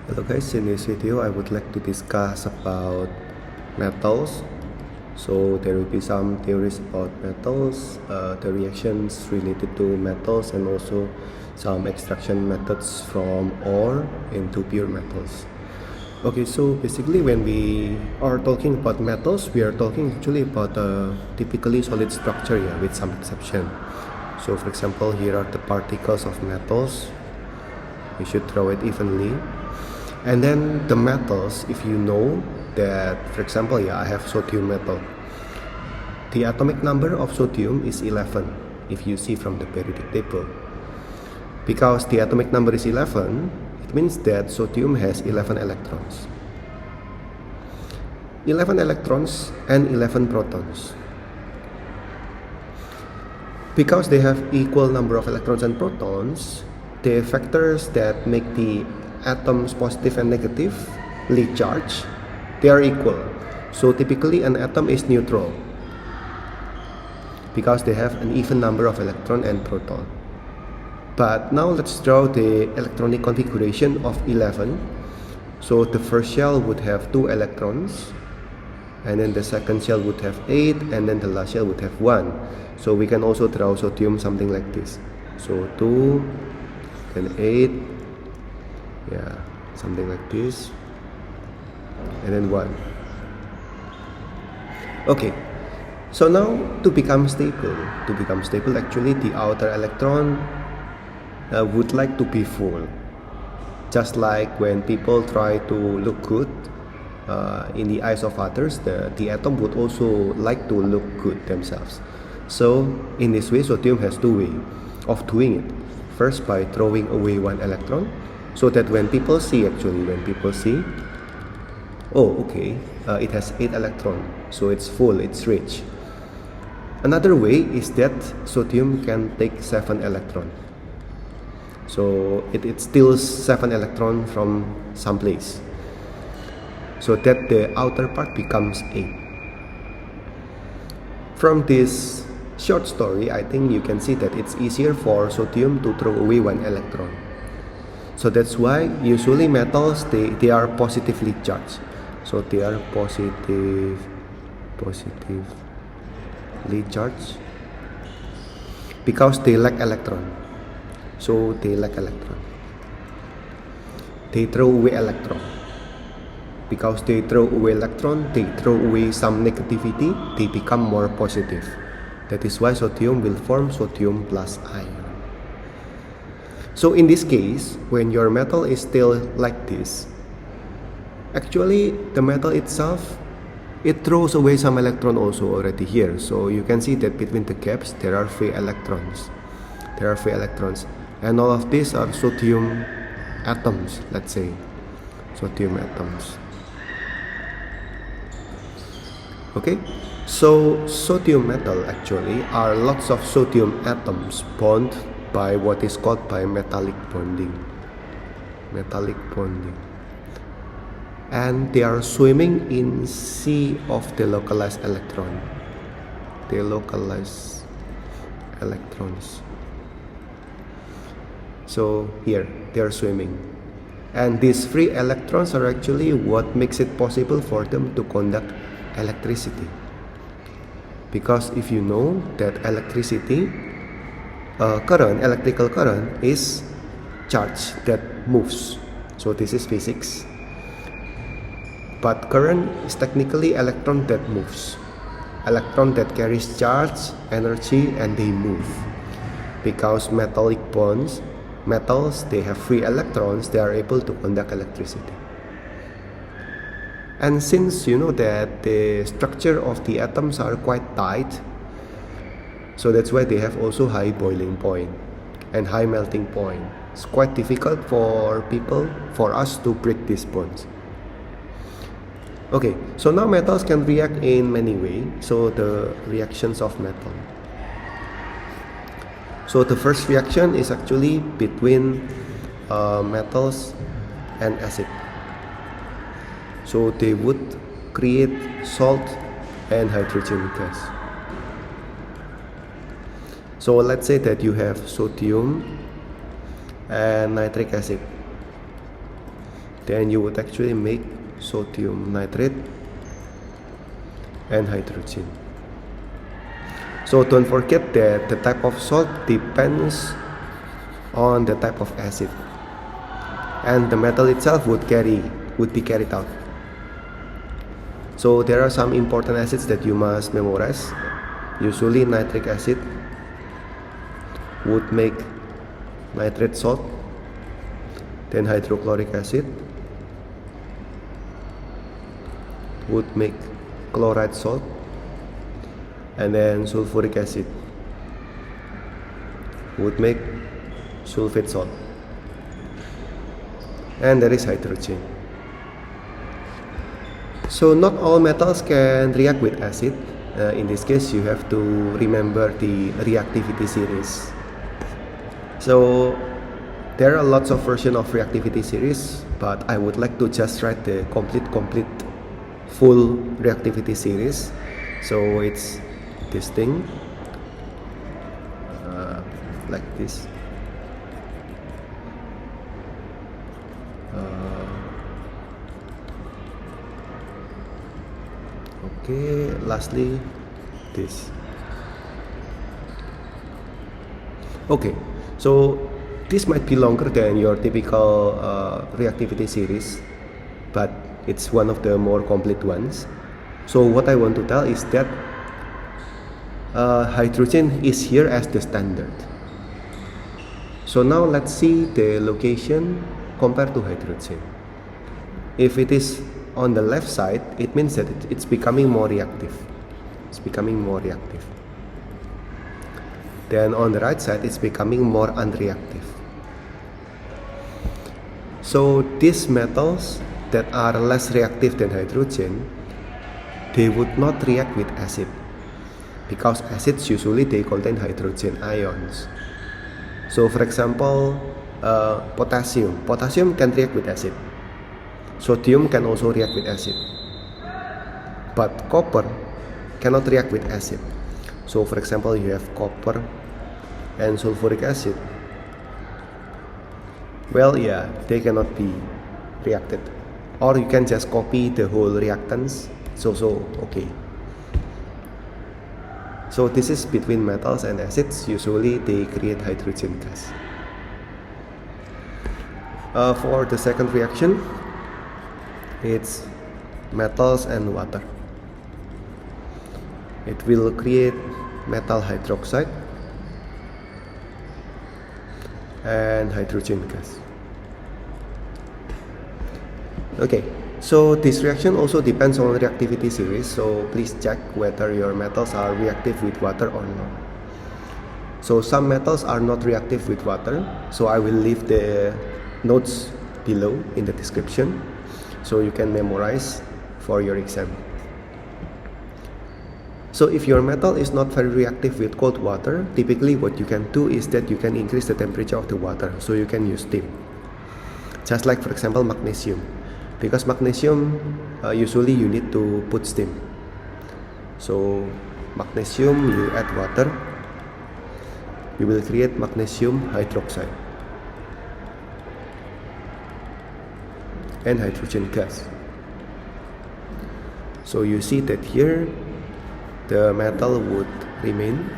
Hello guys, in this video I would like to discuss about metals. So there will be some theories about metals, the reactions related to metals, and also some extraction methods from ore into pure metals. Okay, so basically when we are talking about metals, we are talking actually about a typically solid structure, yeah, with some exception. So for example, here are the particles of metals. You should throw it evenly. And then the metals, if you know that, for example, I have sodium metal. The atomic number of sodium is 11, if you see from the periodic table. Because the atomic number is 11, it means that sodium has 11 electrons. 11 electrons and 11 protons. Because they have equal number of electrons and protons, the factors that make the atoms positive and negatively charged, they are equal. So typically an atom is neutral because they have an even number of electron and proton. But now let's draw the electronic configuration of 11. So the first shell would have 2 electrons, and then the second shell would have 8, and then the last shell would have 1. So we can also draw sodium something like this. So 2 and 8, yeah, something like this, and then 1. Okay, so now to become stable actually the outer electron would like to be full, just like when people try to look good in the eyes of others, the atom would also like to look good themselves. So in this way, sodium has 2 ways of doing it. First, by throwing away 1 electron, so that when people see, oh okay, it has 8 electrons, so it's full, it's rich. Another way is that sodium can take 7 electrons, so it steals 7 electrons from some place, so that the outer part becomes 8. From this short story, I think you can see that it's easier for sodium to throw away 1 electron. So that's why usually metals, they are positively charged. So they are positively charged because they lack electron. So they lack electron. They throw away electron. Because they throw away electron, they throw away some negativity, they become more positive. That is why sodium will form sodium plus ion. So in this case, when your metal is still like this, actually the metal itself, it throws away some electron also already here. So you can see that between the gaps there are free electrons. And all of these are sodium atoms, let's say. Sodium atoms. Okay, so sodium metal actually are lots of sodium atoms bond by what is called by metallic bonding. And they are swimming in sea of delocalized electron. So here they are swimming, and these free electrons are actually what makes it possible for them to conduct electricity. Because if you know that electricity, electrical current is charge that moves. So this is physics. But current is technically electron that moves. Electron that carries charge, energy, and they move. Because metallic bonds, metals, they have free electrons, they are able to conduct electricity. And since you know that the structure of the atoms are quite tight, so that's why they have also high boiling point and high melting point. It's quite difficult for us to break these bonds. Okay, so now metals can react in many ways. So the reactions of metal. So the first reaction is actually between metals and acid. So they would create salt and hydrogen gas. So let's say that you have sodium and nitric acid. then you would actually make sodium nitrate and hydrogen. So don't forget that the type of salt depends on the type of acid, and the metal itself would be carried out. So there are some important acids that you must memorize. Usually nitric acid would make nitrate salt, then hydrochloric acid would make chloride salt, and then sulfuric acid would make sulfate salt, and there is hydrogen. So not all metals can react with acid. In this case, you have to remember the reactivity series. So there are lots of versions of reactivity series, but I would like to just write the complete full reactivity series. So it's this thing, like this. Okay, lastly this. Okay, so this might be longer than your typical reactivity series, but it's one of the more complete ones. So what I want to tell is that hydrogen is here as the standard. So now let's see the location compared to hydrogen. If it is on the left side, it means that it's becoming more reactive. It's becoming more reactive. Then on the right side, it's becoming more unreactive. So these metals that are less reactive than hydrogen, they would not react with acid, because acids usually they contain hydrogen ions. So for example, potassium can react with acid. Sodium can also react with acid, but copper cannot react with acid. So for example, you have copper and sulfuric acid. Well, yeah, they cannot be reacted. Or you can just copy the whole reactants. It's also okay. So this is between metals and acids. Usually they create hydrogen gas. For the second reaction, it's metals and water. It will create metal hydroxide and hydrogen gas. Okay, so this reaction also depends on reactivity series, so please check whether your metals are reactive with water or not. So some metals are not reactive with water, so I will leave the notes below in the description so you can memorize for your exam. So if your metal is not very reactive with cold water, typically what you can do is that you can increase the temperature of the water, so you can use steam. Just like for example magnesium, because magnesium usually you need to put steam. So magnesium, you add water, you will create magnesium hydroxide and hydrogen gas. So you see that here the metal would remain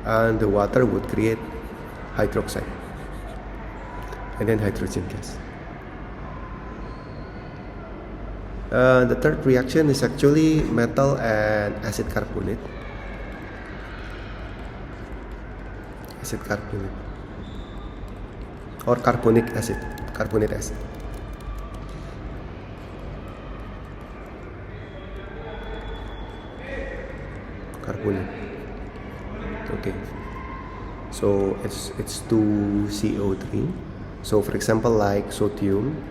and the water would create hydroxide and then hydrogen gas. The third reaction is actually metal and acid carbonate. Acid carbonate or carbonic acid, carbonate acid. Carbonate. Okay, so it's H2CO3. So for example, like sodium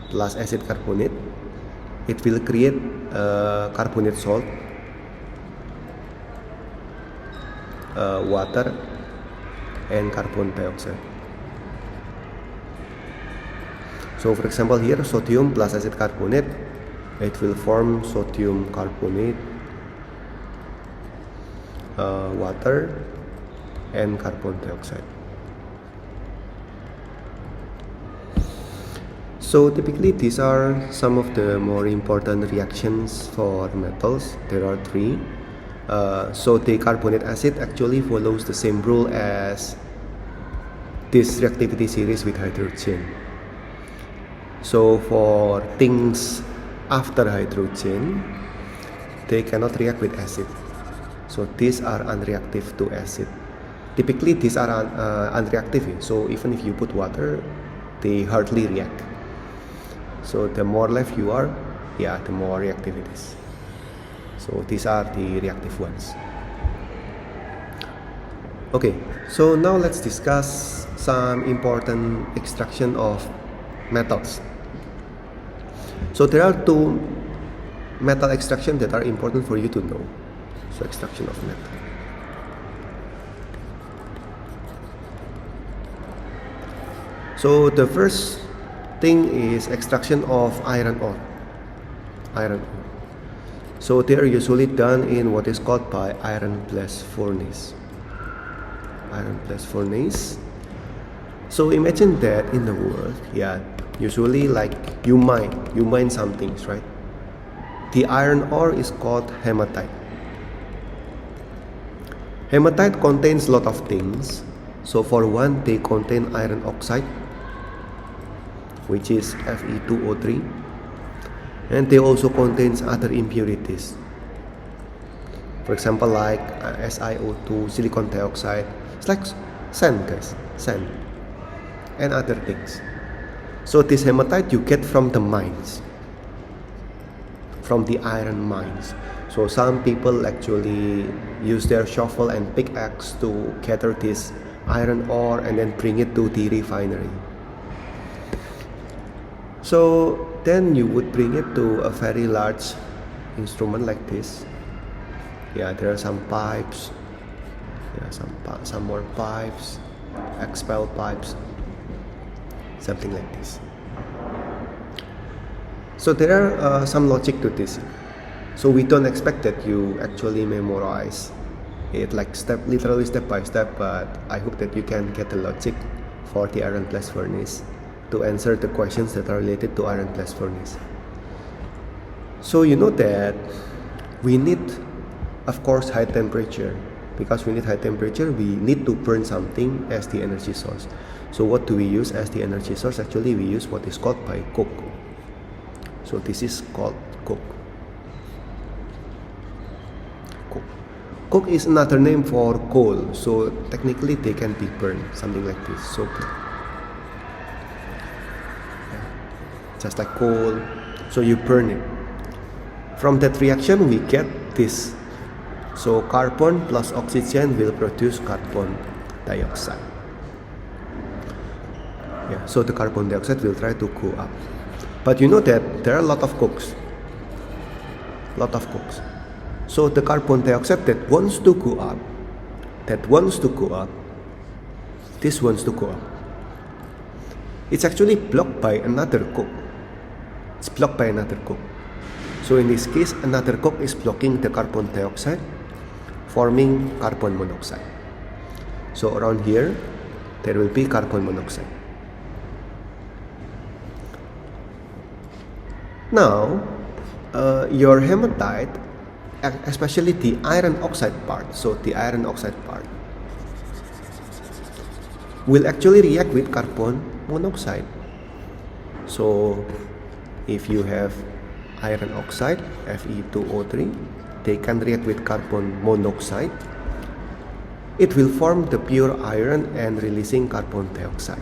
plus acid carbonate, it will create carbonate salt, water and carbon dioxide. So for example here, sodium plus acid carbonate, it will form sodium carbonate, water and carbon dioxide. So typically these are some of the more important reactions for metals. There are three. So the carbonic acid actually follows the same rule as this reactivity series with hydrogen. So for things after hydrogen, they cannot react with acid. So these are unreactive to acid. Typically these are unreactive, so even if you put water, they hardly react. So the more left you are, the more reactive it is. So these are the reactive ones. Okay, so now let's discuss some important extraction of metals. So there are two metal extraction that are important for you to know. So extraction of metal. So the first thing is extraction of iron ore. Iron ore. So they are usually done in what is called by iron blast furnace. Iron blast furnace. So imagine that in the world, usually like you mine some things, right? The iron ore is called hematite. Hematite contains a lot of things. So for one, they contain iron oxide, which is Fe2O3, and they also contains other impurities. For example, like SiO2, silicon dioxide. It's like sand, guys, sand, and other things. So this hematite you get from the mines, from the iron mines. So some people actually use their shovel and pickaxe to gather this iron ore and then bring it to the refinery. So then you would bring it to a very large instrument like this. There are some pipes, some more pipes, expel pipes, something like this. So there are some logic to this. So we don't expect that you actually memorize it like literally step by step, but I hope that you can get the logic for the iron blast furnace to answer the questions that are related to iron blast furnace. So you know that we need, of course, high temperature. Because we need high temperature, we need to burn something as the energy source. So what do we use as the energy source? Actually, we use what is called by coke. So this is called coke. Coke is another name for coal. So technically they can be burned, something like this. So just like coal. So you burn it. From that reaction we get this. So carbon plus oxygen will produce carbon dioxide. So the carbon dioxide will try to go up. But you know that there are a lot of cokes. So the carbon dioxide that wants to go up, this wants to go up. It's actually blocked by another coke. So in this case, another coke is blocking the carbon dioxide, forming carbon monoxide. So around here, there will be carbon monoxide. Now, your hematite, especially the iron oxide part, will actually react with carbon monoxide. So if you have iron oxide, Fe2O3, they can react with carbon monoxide. It will form the pure iron and releasing carbon dioxide.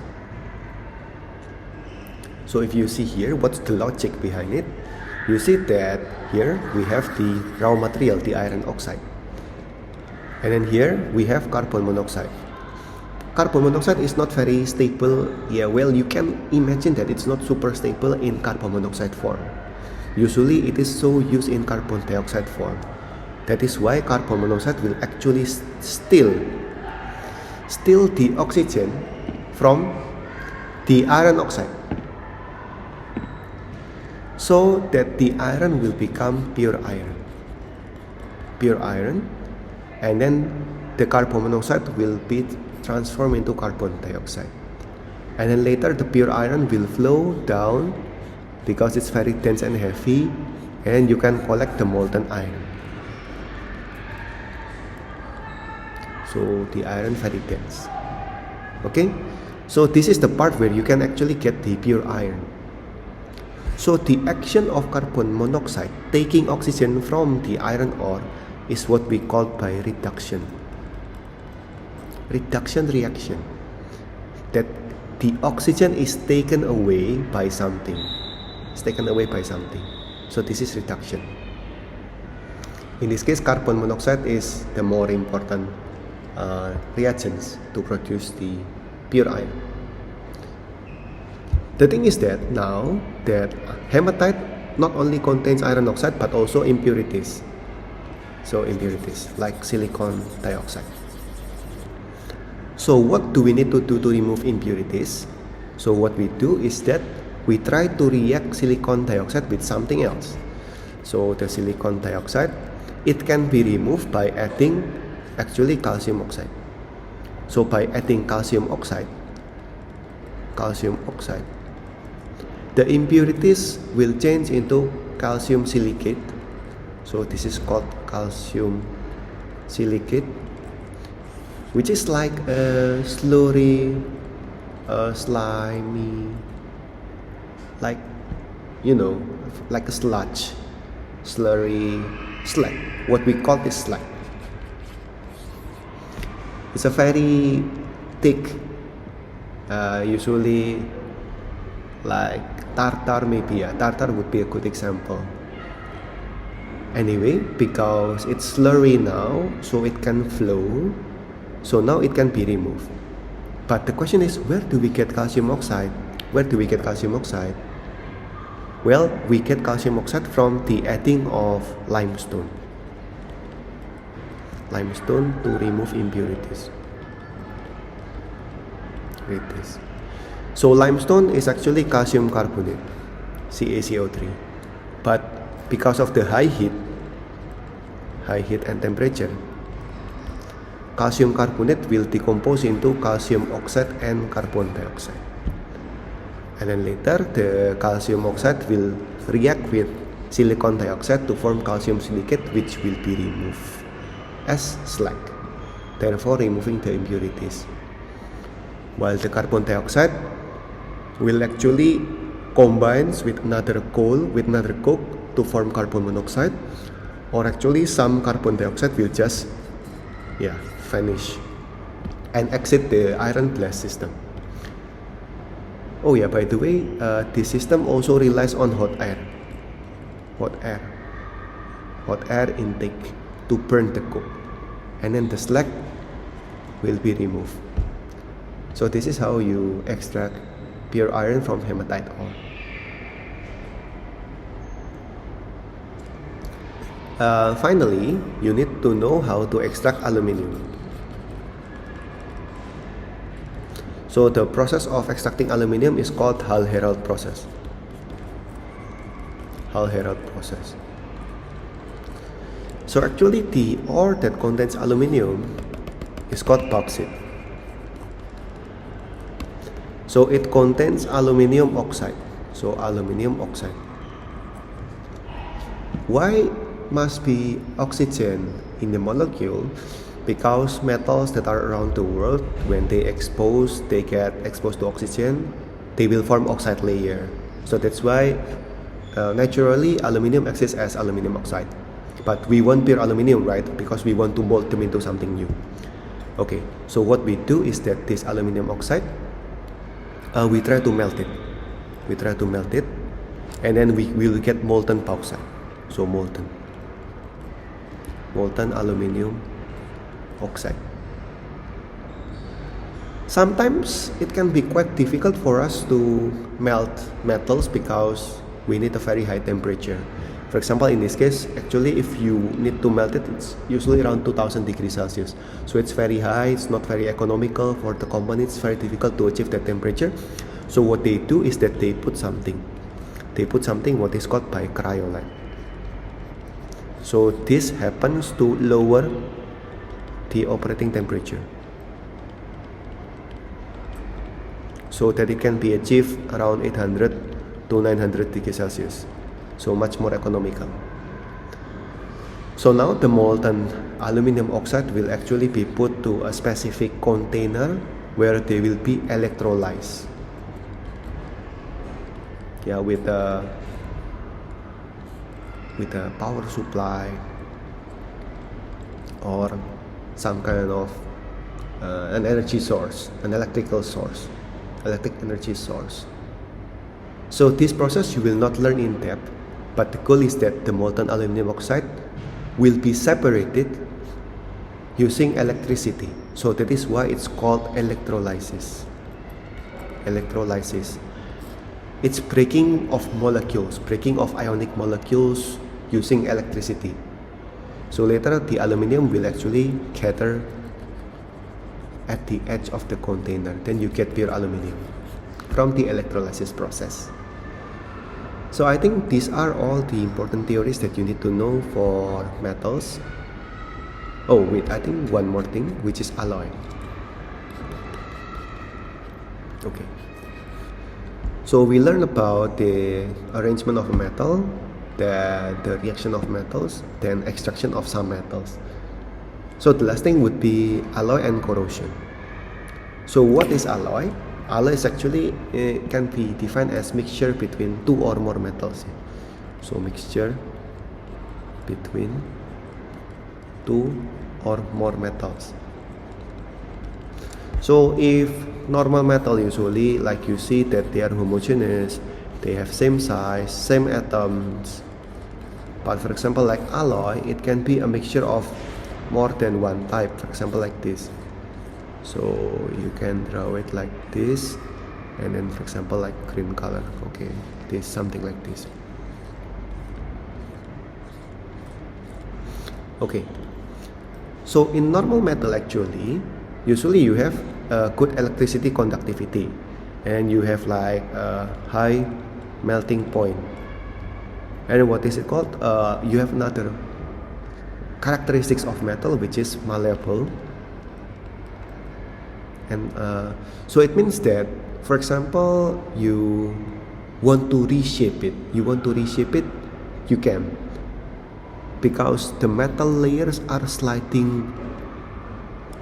So if you see here, what's the logic behind it? You see that here we have the raw material, the iron oxide. And then here we have carbon monoxide. Carbon monoxide is not very stable. You can imagine that it's not super stable in carbon monoxide form. Usually it is so used in carbon dioxide form. That is why carbon monoxide will actually steal the oxygen from the iron oxide, so that the iron will become pure iron, and then the carbon monoxide will be transformed into carbon dioxide. and then later the pure iron will flow down because it's very dense and heavy, and you can collect the molten iron. So the iron very dense. Okay, so this is the part where you can actually get the pure iron. So the action of carbon monoxide taking oxygen from the iron ore is what we call by reduction. Reduction reaction. That the oxygen is taken away by something. It's taken away by something. So this is reduction. In this case, carbon monoxide is the more important reagents to produce the pure iron. The thing is that now that hematite not only contains iron oxide but also impurities. So impurities like silicon dioxide. So what do we need to do to remove impurities? So what we do is that we try to react silicon dioxide with something else. So the silicon dioxide, it can be removed by adding actually calcium oxide. So by adding calcium oxide, the impurities will change into calcium silicate. So this is called calcium silicate, which is like a slurry, slimy, like, you know, like a sludge, slurry, slag. What we call this slag. It's a very thick, usually like tartar maybe. Tartar would be a good example. Anyway, because it's slurry now, so it can flow, so now it can be removed. But the question is, where do we get calcium oxide? Where do we get calcium oxide? Well, we get calcium oxide from the adding of limestone. Limestone to remove impurities. Read this. So limestone is actually calcium carbonate, CaCO3. But because of the high heat and temperature, calcium carbonate will decompose into calcium oxide and carbon dioxide. And then later the calcium oxide will react with silicon dioxide to form calcium silicate, which will be removed as slag, therefore removing the impurities. While the carbon dioxide will actually combines with another coal, with another coke to form carbon monoxide, or actually some carbon dioxide will just vanish and exit the iron blast system. Oh yeah, by the way, this system also relies on hot air intake to burn the coke, and then the slag will be removed. So this is how you extract pure iron from hematite ore. Finally, you need to know how to extract aluminium. So the process of extracting aluminium is called Hall-Heroult process. Hall-Heroult process. So actually the ore that contains aluminium is called bauxite. So it contains aluminium oxide. So aluminium oxide. Why must be oxygen in the molecule? Because metals that are around the world, when they get exposed to oxygen, they will form oxide layer. So that's why naturally aluminium exists as aluminium oxide. But we want pure aluminium, right? Because we want to mold them into something new. Okay, so what we do is that this aluminium oxide, we try to melt it. And then we will get molten bauxite. So molten aluminium oxide. Sometimes it can be quite difficult for us to melt metals because we need a very high temperature. For example, in this case, actually if you need to melt it, it's usually around 2000 degrees Celsius. So it's very high, it's not very economical for the company, it's very difficult to achieve that temperature. So what they do is that they put something what is called by cryolite. So this happens to lower the operating temperature. So so that it can be achieved around 800 to 900 degrees Celsius, so much more economical. So now the molten aluminum oxide will actually be put to a specific container where they will be electrolyzed, with a power supply or some kind of an energy source, an electric energy source. So this process you will not learn in depth, but the goal is that the molten aluminum oxide will be separated using electricity. So that is why it's called electrolysis. It's breaking of ionic molecules using electricity. So later the aluminum will actually gather at the edge of the container. Then you get pure aluminum from the electrolysis process. So I think these are all the important theories that you need to know for metals. Oh wait, I think one more thing, which is alloy. Okay. So we learned about the arrangement of a metal, the reaction of metals, then extraction of some metals. So the last thing would be alloy and corrosion. So what is alloy? Alloy is actually can be defined as mixture between two or more metals. So mixture between two or more metals. So if normal metal, usually like you see that they are homogeneous, they have same size, same atoms. But for example like alloy, it can be a mixture of more than one type, for example like this. So you can draw it like this, and then for example like green color, okay, this something like this. Okay, so in normal metal actually, usually you have good electricity conductivity, and you have like a high melting point. And what is it called? You have another characteristics of metal, which is malleable. And so it means that, for example, you want to reshape it. You can, because the metal layers are sliding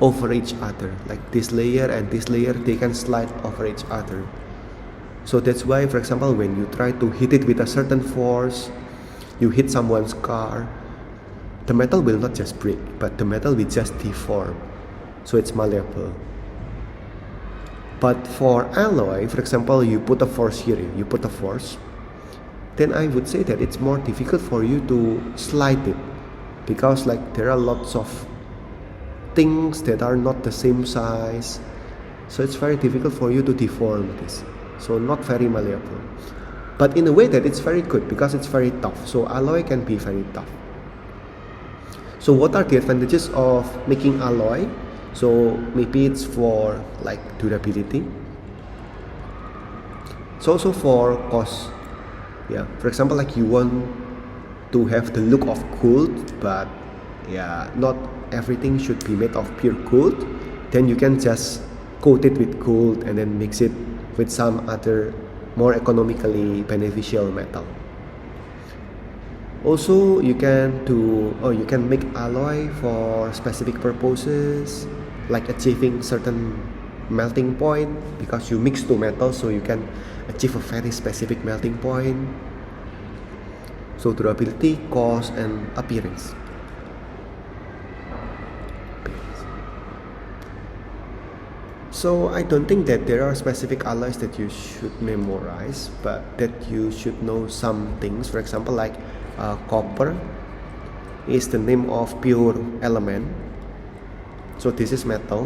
over each other. Like this layer and this layer, they can slide over each other. So that's why, for example, when you try to hit it with a certain force, you hit someone's car, the metal will not just break, but the metal will just deform. So it's malleable. But for alloy, for example, you put a force here, then I would say that it's more difficult for you to slide it, because like there are lots of things that are not the same size, so it's very difficult for you to deform this. So not very malleable, but in a way that it's very good because it's very tough. So alloy can be very tough. So what are the advantages of making alloy? So maybe it's for like durability. It's also for cost. For example, like you want to have the look of gold, but not everything should be made of pure gold. Then you can just coat it with gold and then mix it with some other more economically beneficial metal. Also, you can make alloy for specific purposes, like achieving certain melting point, because you mix two metals, so you can achieve a very specific melting point. So durability, cost, and appearance. So I don't think that there are specific alloys that you should memorize, but that you should know some things. For example, like copper is the name of pure element, so this is metal.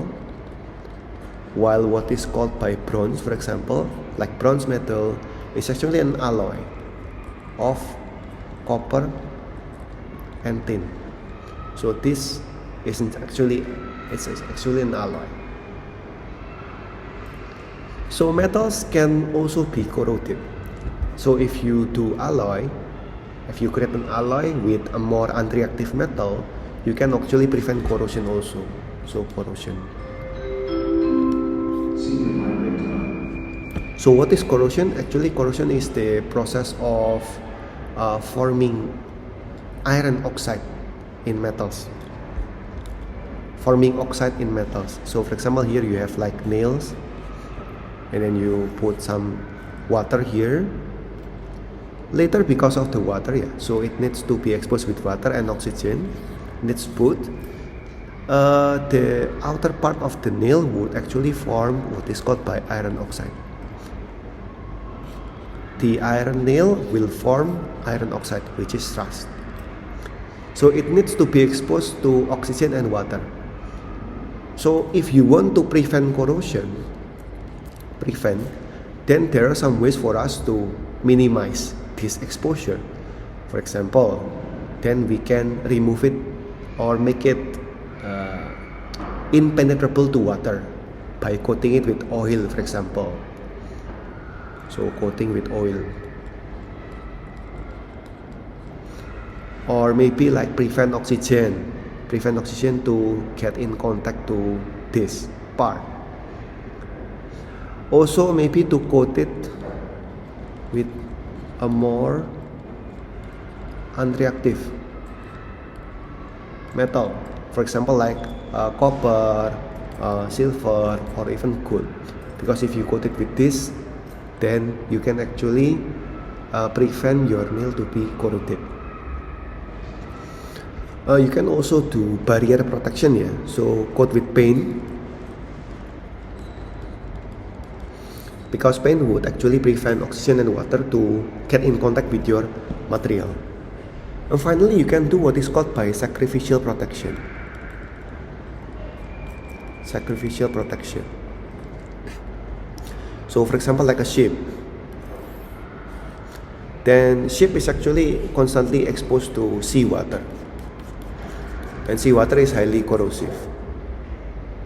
While what is called by bronze, for example, like bronze metal, is actually an alloy of copper and tin. So this isn't actually, it's actually an alloy. So metals can also be corroded. So if you do alloy, if you create an alloy with a more unreactive metal, you can actually prevent corrosion also. So corrosion. So what is corrosion? Actually, corrosion is the process of forming iron oxide in metals. Forming oxide in metals. So for example, here you have like nails, and then you put some water here. Later, because of the water, so it needs to be exposed with water and oxygen. Needs put the outer part of the nail would actually form what is called by iron oxide. The iron nail will form iron oxide, which is rust. So it needs to be exposed to oxygen and water. So if you want to prevent corrosion, then there are some ways for us to minimize this exposure. For example, then we can remove it or make it impenetrable to water by coating it with oil, for example. So coating with oil, or maybe like prevent oxygen to get in contact to this part. Also maybe to coat it with a more unreactive metal, for example like copper, silver, or even gold, because if you coat it with this, then you can actually prevent your nail to be corroded. You can also do barrier protection, so coat with paint, because paint would actually prevent oxygen and water to get in contact with your material. And finally, you can do what is called by sacrificial protection. Sacrificial protection. So for example, like a ship, then ship is actually constantly exposed to seawater, and seawater is highly corrosive.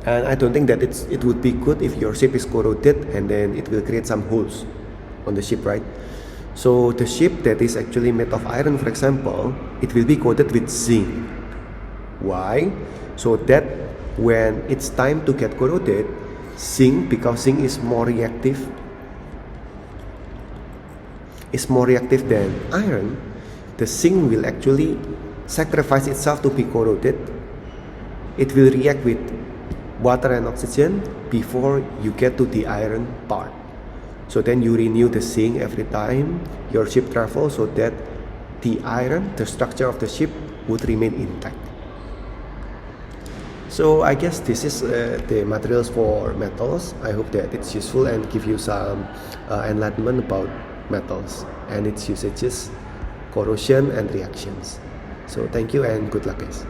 And I don't think that it would be good if your ship is corroded and then it will create some holes on the ship, right? So the ship that is actually made of iron, for example, it will be coated with zinc. Why? So that when it's time to get corroded, zinc, because zinc is more reactive than iron, the zinc will actually sacrifice itself to be corroded. It will react with water and oxygen before you get to the iron part. So then you renew the zinc every time your ship travels, so that the iron, the structure of the ship, would remain intact. So I guess this is the materials for metals. I hope that it's useful and give you some enlightenment about metals and its usages, corrosion and reactions. So thank you and good luck, guys.